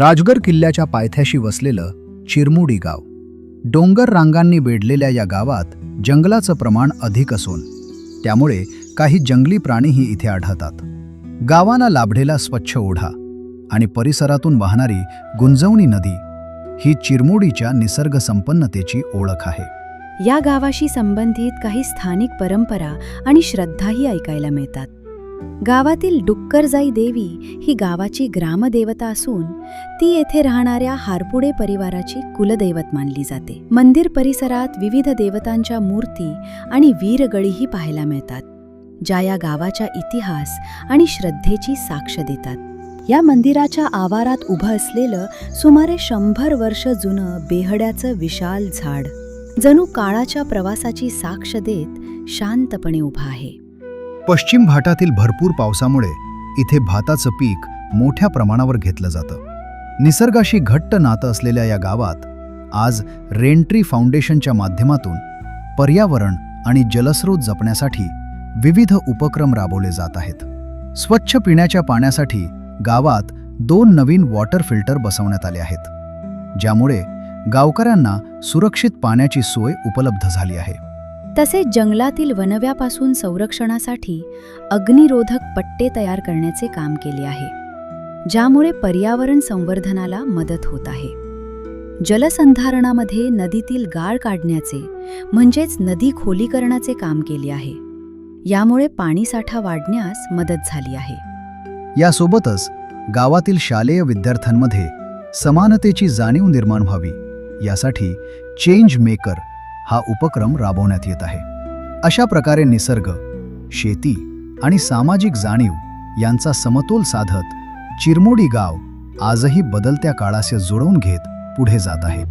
राजगड किल्ल्याच्या पायथ्याशी वसलेलं चिरमुडी गाव. डोंगर रांगांनी वेढलेल्या या गावात जंगलाचं प्रमाण अधिक असून त्यामुळे काही जंगली प्राणीही इथे आढळतात. गावाला लाभलेला स्वच्छ ओढा आणि परिसरातून वाहणारी गुंजवणी नदी ही चिरमुडीच्या निसर्ग संपन्नतेची ओळख आहे. या गावाशी संबंधित काही स्थानिक परंपरा आणि श्रद्धाही ऐकायला मिळतात. गावातील डुक्करजाई देवी ही गावाची ग्रामदेवता असून ती येथे राहणाऱ्या हारपुडे परिवाराची कुलदैवत मानली जाते. मंदिर परिसरात विविध देवतांच्या मूर्ती आणि वीरगळीही पाहायला मिळतात, ज्या या गावाच्या इतिहास आणि श्रद्धेची साक्ष देतात. या मंदिराच्या आवारात उभं असलेलं सुमारे 100 वर्ष जुनं बेहड्याचं विशाल झाड जणू काळाच्या प्रवासाची साक्ष देत शांतपणे उभं आहे. पश्चिम घाटातील भरपूर पावसामुळे इथे भाताचं पीक मोठ्या प्रमाणावर घेतलं जातं. निसर्गाशी घट्ट नातं असलेल्या या गावात आज रेनट्री फाउंडेशनच्या माध्यमातून पर्यावरण आणि जलस्रोत जपण्यासाठी विविध उपक्रम राबवले जात आहेत. स्वच्छ पिण्याच्या पाण्यासाठी गावात 2 नवीन वॉटर फिल्टर बसवण्यात आले आहेत, ज्यामुळे गावकऱ्यांना सुरक्षित पाण्याची सोय उपलब्ध झाली आहे. तसेच जंगलातील वनव्यापासून संरक्षणासाठी अग्निरोधक पट्टे तयार करण्याचे काम केले आहे, ज्यामुळे पर्यावरण संवर्धनाला मदत होत आहे. जलसंधारणामध्ये नदीतील गाळ काढण्याचे म्हणजेच नदी खोलीकरणाचे काम केले आहे. यामुळे पाणीसाठा वाढण्यास मदत झाली आहे. यासोबतच गावातील शालेय विद्यार्थ्यांमध्ये समानतेची जाणीव निर्माण व्हावी यासाठी चेंज मेकर हा उपक्रम राबवण्यात येत आहे. अशा प्रकारे निसर्ग, शेती आणि सामाजिक जाणीव यांचा समतोल साधत चिरमुडी गाव आजही बदलत्या काळाशी जुळवून घेत पुढे जात आहे.